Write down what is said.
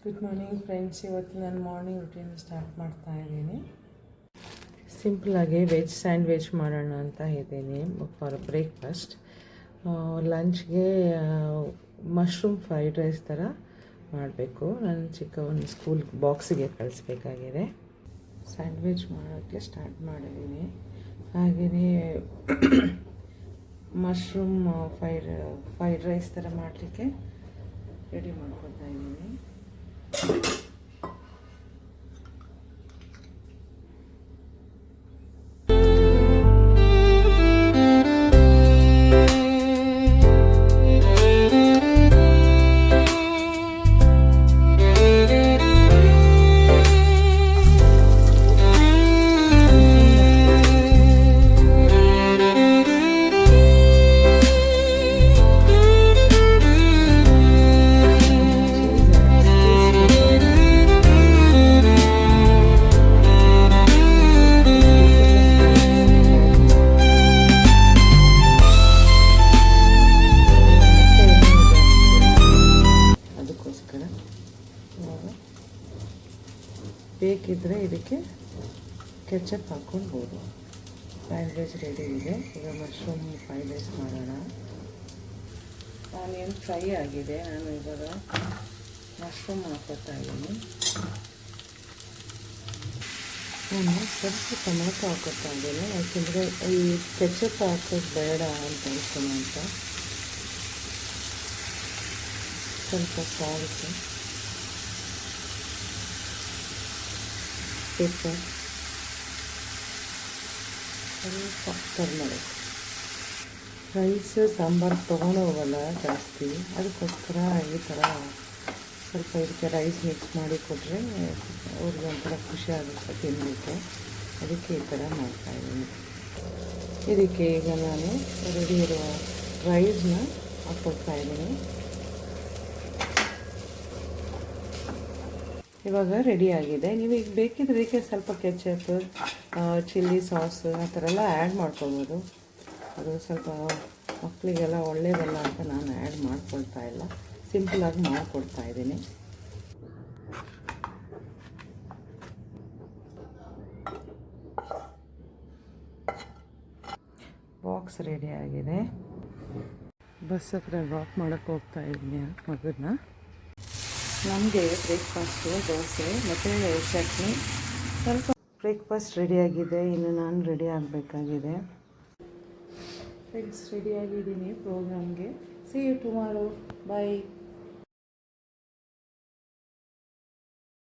Good morning friends. ಇವತ್ತು ನಾನು morning routine start ಮಾಡ್ತಾ ಇದ್ದೀನಿ. ಸಿಂಪಲಾಗಿ ವೆಜ್ ಸ್ಯಾಂಡ್ವಿಚ್ ಮಾಡೋಣ ಅಂತ ಇದ್ದೀನಿ ಫಾರ್ ಬ್ರೇಕ್ಫಾಸ್ಟ್. ಲಂಚ್ಗೆ ಮಶ್ರೂಮ್ ಫ್ರೈಡ್ ರೈಸ್ ಥರ ಮಾಡಬೇಕು. ನನ್ನ ಚಿಕ್ಕವನ್ನ ಸ್ಕೂಲ್ ಬಾಕ್ಸಿಗೆ ಕಳಿಸ್ಬೇಕಾಗಿದೆ. ಸ್ಯಾಂಡ್ವಿಚ್ ಮಾಡೋಕ್ಕೆ ಸ್ಟಾರ್ಟ್ ಮಾಡಿದ್ದೀನಿ. ಹಾಗೆಯೇ ಮಶ್ರೂಮ್ ಫ್ರೈಡ್ ರೈಸ್ ಥರ ಮಾಡಲಿಕ್ಕೆ ರೆಡಿ ಮಾಡ್ಕೊತಾ ಇದ್ದೀನಿ. ಬೇಕಿದ್ದರೆ ಇದಕ್ಕೆ ಕೆಚಪ್ ಹಾಕ್ಕೊಳ್ಬೋದು. ಸ್ಯಾಂಡ್ವಿಚ್ ರೆಡಿ ಇದೆ. ಈಗ ಮಶ್ರೂಮ್ ಫ್ರೈಡ್ ರೈಸ್ ಮಾಡೋಣ. ಆನಿಯನ್ ಫ್ರೈ ಆಗಿದೆ. ನಾನು ಇವಾಗ ಮಶ್ರೂಮ್ ಹಾಕೋತಾ ಇದ್ದೀನಿ. ನಾನು ಸ್ವಲ್ಪ ಟೊಮೆಟೊ ಹಾಕೋತಾ ಇದ್ದೀನಿ, ಯಾಕೆಂದರೆ ಈ ಕೆಚಪ್ ಹಾಕೋದು ಬೇಡ ಅಂತ ಅನ್ಸೋಣ ಅಂತ. ಸ್ವಲ್ಪ ಸಾಲ್ಟ್, ಪೆಪ್ಪರ್, ಸ್ವಲ್ಪ ಟರ್ಮರಿಕ್. ರೈಸ್ ಸಾಂಬಾರು ತೊಗೊಂಡೋಗಲ್ಲ ಜಾಸ್ತಿ, ಅದಕ್ಕೋಸ್ಕರ ಈ ಥರ ಸ್ವಲ್ಪ ಇದಕ್ಕೆ ರೈಸ್ ಮಿಕ್ಸ್ ಮಾಡಿ ಕೊಟ್ಟರೆ ಅವ್ರಿಗೆ ಒಂಥರ ಖುಷಿ ಆಗುತ್ತೆ ತಿನ್ನಲಿಕ್ಕೆ. ಅದಕ್ಕೆ ಈ ಥರ ಮಾಡ್ತಾಯಿದ್ದೀನಿ. ಇದಕ್ಕೆ ಈಗ ನಾನು ರೆಡಿ ಇರುವ ರೈಸ್ನ ಹಾಕ್ಕೊಡ್ತಾಯಿದ್ದೀನಿ. ಇವಾಗ ರೆಡಿಯಾಗಿದೆ. ನೀವು ಈಗ ಬೇಕಿದ್ರೆ ಇದಕ್ಕೆ ಸ್ವಲ್ಪ ಕೆಚಪ್, ಚಿಲ್ಲಿ ಸಾಸ್ ಆ ಥರ ಎಲ್ಲ ಆ್ಯಡ್ ಮಾಡ್ಕೊಬೋದು. ಅದು ಸ್ವಲ್ಪ ಮಕ್ಕಳಿಗೆಲ್ಲ ಒಳ್ಳೆಯದಲ್ಲ ಅಂತ ನಾನು ಆ್ಯಡ್ ಮಾಡ್ಕೊಳ್ತಾ ಇಲ್ಲ, ಸಿಂಪಲಾಗಿ ಮಾಡಿಕೊಡ್ತಾ ಇದ್ದೀನಿ. ಬಾಕ್ಸ್ ರೆಡಿಯಾಗಿದೆ. ಬಸ್ ಹತ್ರ ಡ್ರಾಪ್ ಮಾಡೋಕ್ಕೆ ಹೋಗ್ತಾ ಇದ್ದೀನಿ ಮಗನ್ನ. ನಮಗೆ ಬ್ರೇಕ್ಫಾಸ್ಟು ದೋಸೆ ಮತ್ತು ಚಟ್ನಿ. ಸ್ವಲ್ಪ ಬ್ರೇಕ್ಫಾಸ್ಟ್ ರೆಡಿಯಾಗಿದೆ. ಇನ್ನು ನಾನು ರೆಡಿ ಆಗಬೇಕಾಗಿದೆ. ಫ್ರೆಂಡ್ಸ್, ರೆಡಿಯಾಗಿದ್ದೀನಿ ಪ್ರೋಗ್ರಾಮ್ಗೆ. See you tomorrow. ಬಾಯ್.